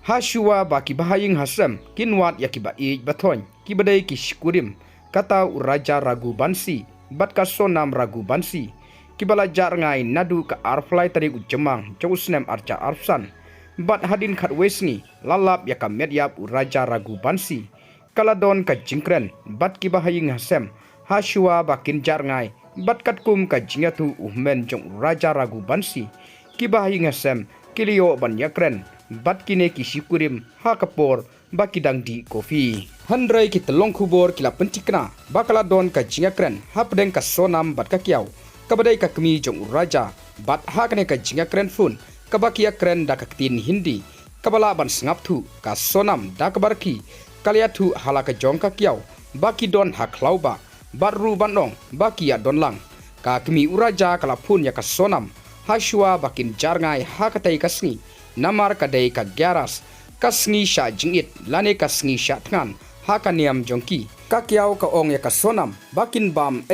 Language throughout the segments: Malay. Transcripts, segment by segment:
Hashua baki bahaying hasem kinwat yakiba ij bathon kibadai kishkurim kata raja ragu bansi bat ka sonam ragu bansi kibala jar ngai nadu ka arflai tari ujemang josnem arca arfsan bat hadin khat wesni lalap yaka medyap raja ragu bansi kaladon ka jingkren bat ki bahaying hasem Hashua bakin jar ngai bat kat kum ka jingatu uhmen jong raja ragu bansi ki bahaying hasem kilio ban yakren bat kine kishikurim ha kapor bakidang di kopi handrai ki telong kubor kila pentikna bakala don ka jingiakren hapdeng ka sonam bat ka kiaw kabadai ka kemi jong raja bat ha kane ka jingiakren fun kabakiakren da ka tin hindi kabala ban sngap thu ka sonam da kabarki kalia thu hala ka jong ka kiaw baki don ha klauba baru banong baki ya don lang ka kemi uraja kala fun ya ka sonam Hashua bakin jarngai ha katai kasngi namar kadai ka garas kasngi sha jingit lane kasngi sha tngan hakaniam jongki kakiaw ka ong ya ka sonam bakin bam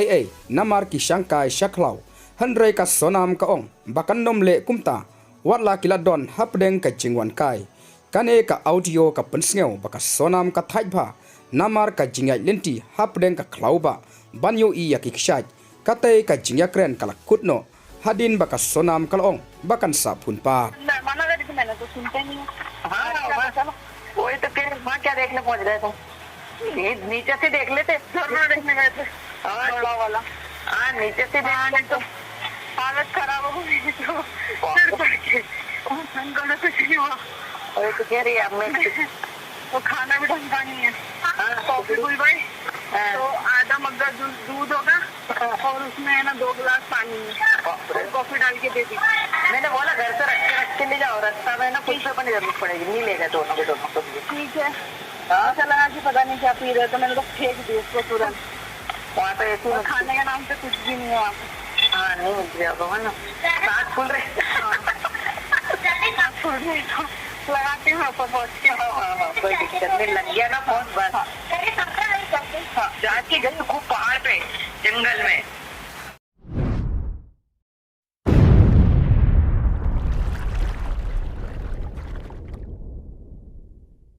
namar ki shangkai shaklau handrai ka sonam ka ong bakan nom le kumta watla kiladon hapdeng ka jingwan kai kane ka audio ka pensngeu baka sonam ka thaibha namar ka jingai lenti hapdeng ka klauba banyo i ya ki kshaj katai ka jingiakren kala kutno hadin baka sonam kalong bakan sapun pa माना कर कि मैंने तो सुनते नहीं हाँ वही तो फिर वहाँ क्या देखने पहुँच रहे थे नीचे से देख लेते झरना देखने गए थे बड़ा वाला हाँ नीचे से देखने तो हालत खराब हो गई तो फिर पड़ के गला कुछ नहीं हुआ वही तो कह रही है मैं वो खाना भी ढंग का नहीं है कॉफी हुई भाई तो आधा मग्गा दूध होगा और उसमें है ना 2 गिलास पानी कॉफी डाल के दे दी मैंने बोला घर से रख के ले जाओ रास्ता में ना कुछ से अपनी जरूरत पड़ेगी नहीं ले गए दोनों को ठीक है ऐसा लगा कि पता नहीं क्या पी रहे तो मैंने तो फेंक दी उसको तुरंत वहाँ पे ऐसे खाने के नाम पे कुछ भी नहीं हुआ हाँ नहीं मिल गया तो है ना सांस फूल रहे लगाते हैं ऊपर पहुँच के कोई दिक्कत नहीं लग गया ना फोन बस जाके गई